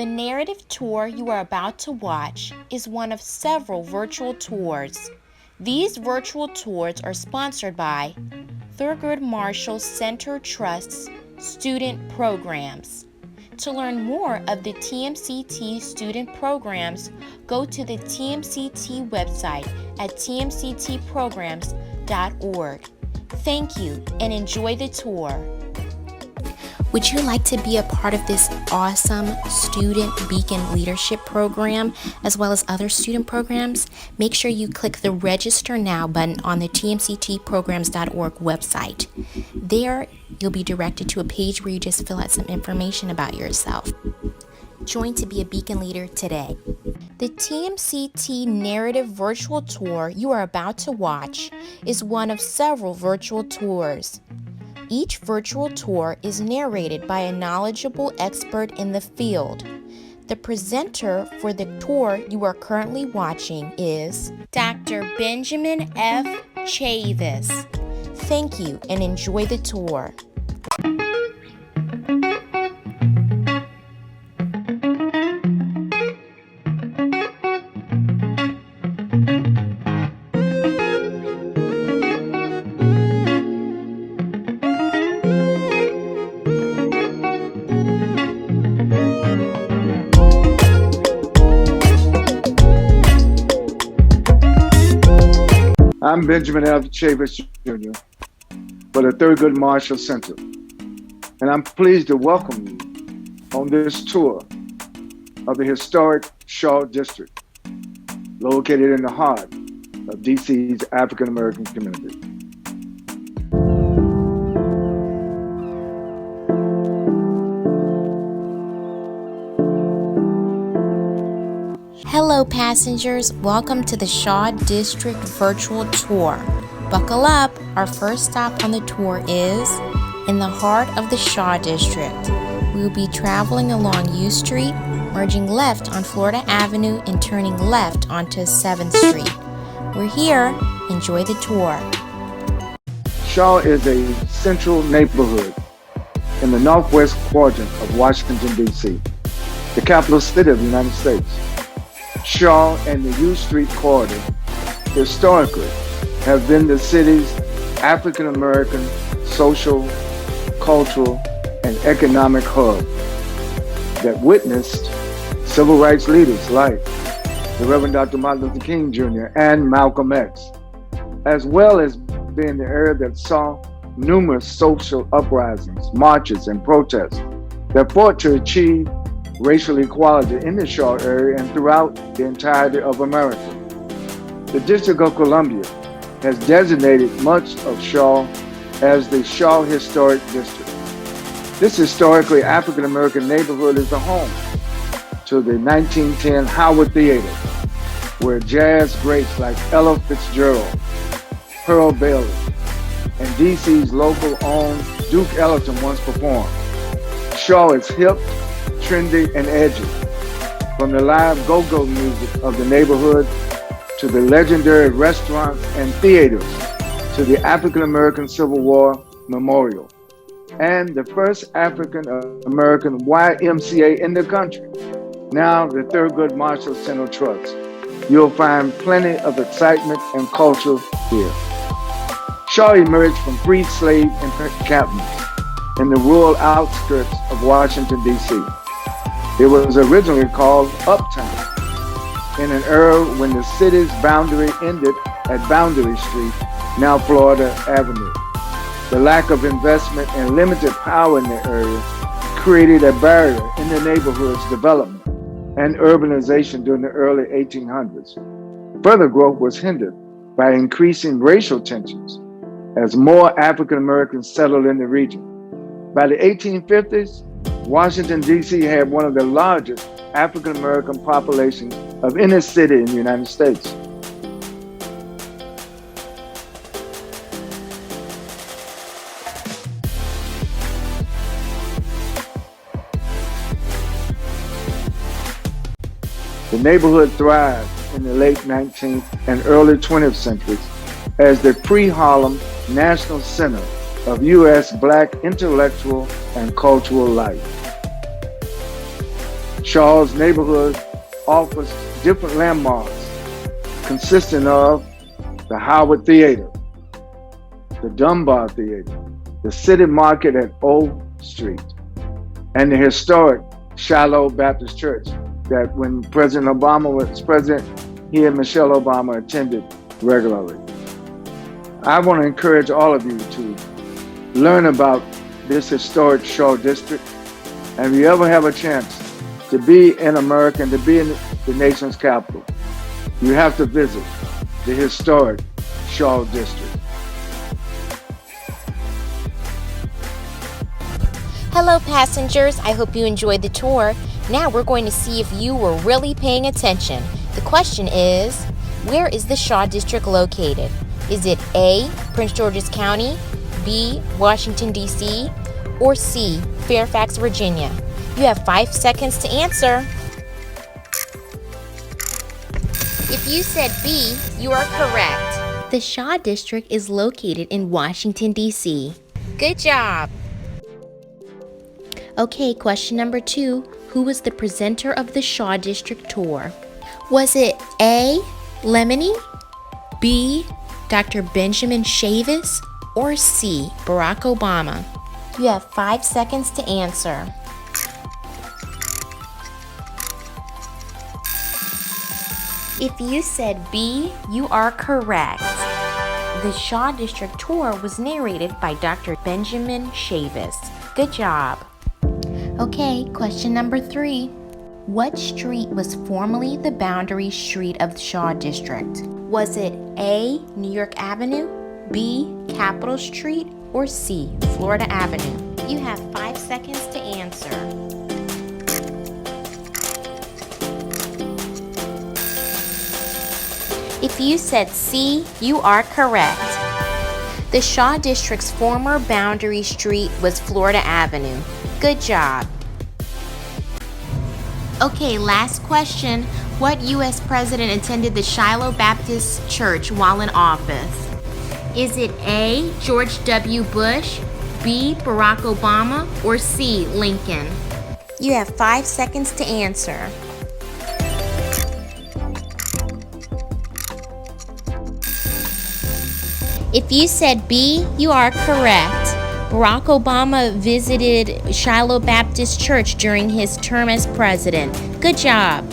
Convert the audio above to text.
The narrative tour you are about to watch is one of several virtual tours. These virtual tours are sponsored by Thurgood Marshall Center Trust's student programs. To learn more of the TMCT student programs, go to the TMCT website at tmctprograms.org. Thank you and enjoy the tour. Would you like to be a part of this awesome Student Beacon Leadership Program, as well as other student programs? Make sure you click the Register Now button on the tmctprograms.org website. There, you'll be directed to a page where you just fill out some information about yourself. Join to be a Beacon Leader today. The TMCT Narrative Virtual Tour you are about to watch is one of several virtual tours. Each virtual tour is narrated by a knowledgeable expert in the field. The presenter for the tour you are currently watching is Dr. Benjamin F. Chavis. Thank you and enjoy the tour. I'm Benjamin F. Chavis Jr. for the Thurgood Marshall Center, and I'm pleased to welcome you on this tour of the historic Shaw District, located in the heart of DC's African American community. Hello passengers, welcome to the Shaw District Virtual Tour. Buckle up, our first stop on the tour is in the heart of the Shaw District. We will be traveling along U Street, merging left on Florida Avenue and turning left onto 7th Street. We're here, enjoy the tour. Shaw is a central neighborhood in the northwest quadrant of Washington, D.C., the capital city of the United States. Shaw and the U Street corridor historically have been the city's African American social, cultural, and economic hub that witnessed civil rights leaders like the Reverend Dr. Martin Luther King Jr. and Malcolm X, as well as being the area that saw numerous social uprisings, marches, and protests that fought to achieve racial equality in the Shaw area and throughout the entirety of America. The District of Columbia has designated much of Shaw as the Shaw Historic District. This historically African American neighborhood is the home to the 1910 Howard Theater, where jazz greats like Ella Fitzgerald, Pearl Bailey, and DC's local owned Duke Ellington once performed. Shaw is hip, trendy, and edgy. From the live go-go music of the neighborhood to the legendary restaurants and theaters to the African American Civil War Memorial and the first African American YMCA in the country, now the Thurgood Marshall Center Trust. You'll find plenty of excitement and culture here. Shaw emerged from freed slave encampments in the rural outskirts of Washington, D.C. It was originally called Uptown in an era when the city's boundary ended at Boundary Street, now Florida Avenue. The lack of investment and limited power in the area created a barrier in the neighborhood's development and urbanization during the early 1800s. Further growth was hindered by increasing racial tensions as more African Americans settled in the region. By the 1850s, Washington, D.C. had one of the largest African American population of any city in the United States? The neighborhood thrived in the late 19th and early 20th centuries as the pre-Harlem National Center of U.S. Black intellectual and cultural life. Shaw's neighborhood offers different landmarks consisting of the Howard Theater, the Dunbar Theater, the City Market at O Street, and the historic Shiloh Baptist Church that when President Obama was president, he and Michelle Obama attended regularly. I want to encourage all of you to learn about this historic Shaw District, and if you ever have a chance to be in America and to be in the nation's capital, you have to visit the historic Shaw District. Hello, passengers. I hope you enjoyed the tour. Now we're going to see if you were really paying attention. The question is, where is the Shaw District located? Is it A, Prince George's County, B, Washington, D.C., or C, Fairfax, Virginia? You have 5 seconds to answer. If you said B, you are correct. The Shaw District is located in Washington, D.C. Good job. Okay, question number 2. Who was the presenter of the Shaw District tour? Was it A, Lemony, B, Dr. Benjamin Chavis, or C, Barack Obama? You have 5 seconds to answer. If you said B, you are correct. The Shaw District tour was narrated by Dr. Benjamin Chavis. Good job. Okay, question number 3. What street was formerly the boundary street of the Shaw District? Was it A, New York Avenue, B, Capitol Street, or C, Florida Avenue? You have 5 seconds to answer. If you said C, you are correct. The Shaw District's former boundary street was Florida Avenue. Good job. Okay, last question. What U.S. president attended the Shiloh Baptist Church while in office? Is it A, George W. Bush, B, Barack Obama, or C, Lincoln? You have 5 seconds to answer. If you said B, you are correct. Barack Obama visited Shiloh Baptist Church during his term as president. Good job.